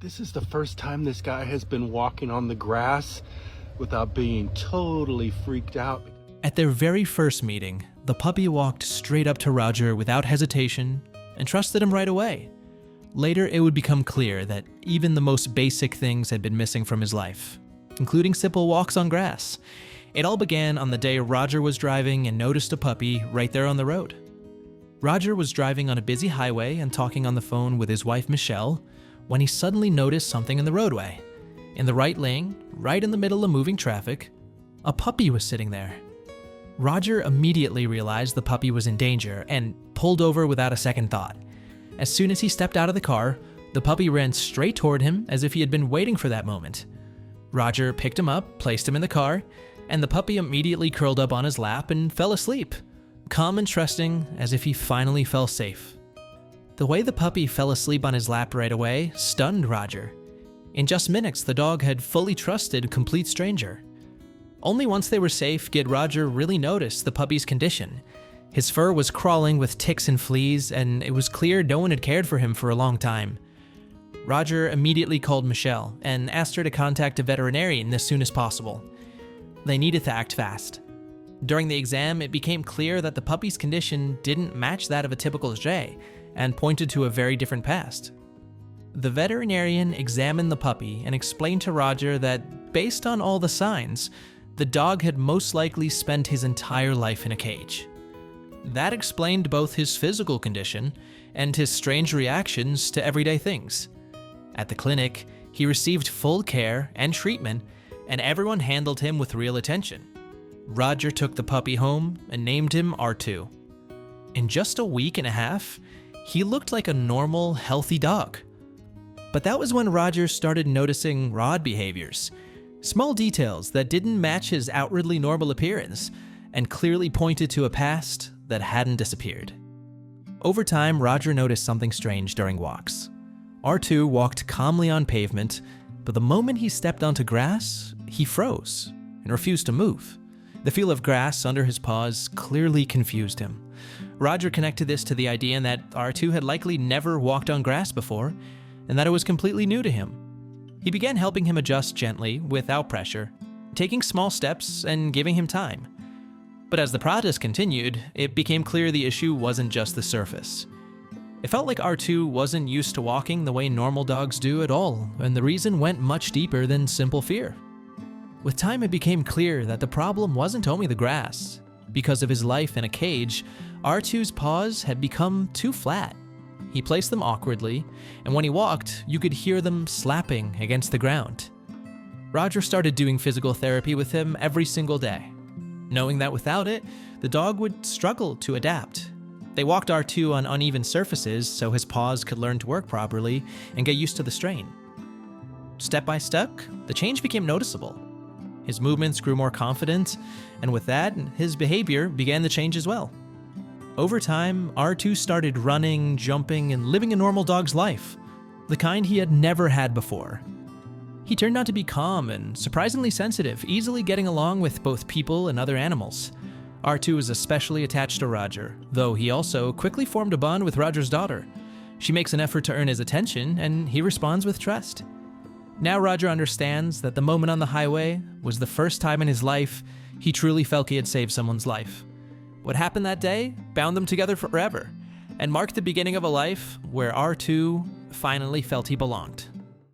This is the first time this guy has been walking on the grass without being totally freaked out. At their very first meeting, the puppy walked straight up to Roger without hesitation and trusted him right away. Later, it would become clear that even the most basic things had been missing from his life, including simple walks on grass. It all began on the day Roger was driving and noticed a puppy right there on the road. Roger was driving on a busy highway and talking on the phone with his wife Michelle when he suddenly noticed something in the roadway. In the right lane, right in the middle of moving traffic, a puppy was sitting there. Roger immediately realized the puppy was in danger and pulled over without a second thought. As soon as he stepped out of the car, the puppy ran straight toward him as if he had been waiting for that moment. Roger picked him up, placed him in the car, and the puppy immediately curled up on his lap and fell asleep, calm and trusting as if he finally felt safe. The way the puppy fell asleep on his lap right away stunned Roger. In just minutes, the dog had fully trusted a complete stranger. Only once they were safe did Roger really notice the puppy's condition. His fur was crawling with ticks and fleas, and it was clear no one had cared for him for a long time. Roger immediately called Michelle and asked her to contact a veterinarian as soon as possible. They needed to act fast. During the exam, it became clear that the puppy's condition didn't match that of a typical Jay and pointed to a very different past. The veterinarian examined the puppy and explained to Roger that, based on all the signs, the dog had most likely spent his entire life in a cage. That explained both his physical condition and his strange reactions to everyday things. At the clinic, he received full care and treatment, and everyone handled him with real attention. Roger took the puppy home and named him R2. In just a week and a half, he looked like a normal, healthy dog. But that was when Roger started noticing odd behaviors, small details that didn't match his outwardly normal appearance and clearly pointed to a past that hadn't disappeared. Over time, Roger noticed something strange during walks. R2 walked calmly on pavement, but the moment he stepped onto grass, he froze and refused to move. The feel of grass under his paws clearly confused him. Roger connected this to the idea that R2 had likely never walked on grass before, and that it was completely new to him. He began helping him adjust gently, without pressure, taking small steps and giving him time. But as the process continued, it became clear the issue wasn't just the surface. It felt like R2 wasn't used to walking the way normal dogs do at all, and the reason went much deeper than simple fear. With time, it became clear that the problem wasn't only the grass. Because of his life in a cage, R2's paws had become too flat. He placed them awkwardly, and when he walked, you could hear them slapping against the ground. Roger started doing physical therapy with him every single day, knowing that without it, the dog would struggle to adapt. They walked R2 on uneven surfaces so his paws could learn to work properly and get used to the strain. Step by step, the change became noticeable. His movements grew more confident, and with that, his behavior began to change as well. Over time, R2 started running, jumping, and living a normal dog's life, the kind he had never had before. He turned out to be calm and surprisingly sensitive, easily getting along with both people and other animals. R2 was especially attached to Roger, though he also quickly formed a bond with Roger's daughter. She makes an effort to earn his attention, and he responds with trust. Now Roger understands that the moment on the highway was the first time in his life he truly felt he had saved someone's life. What happened that day bound them together forever and marked the beginning of a life where R2 finally felt he belonged.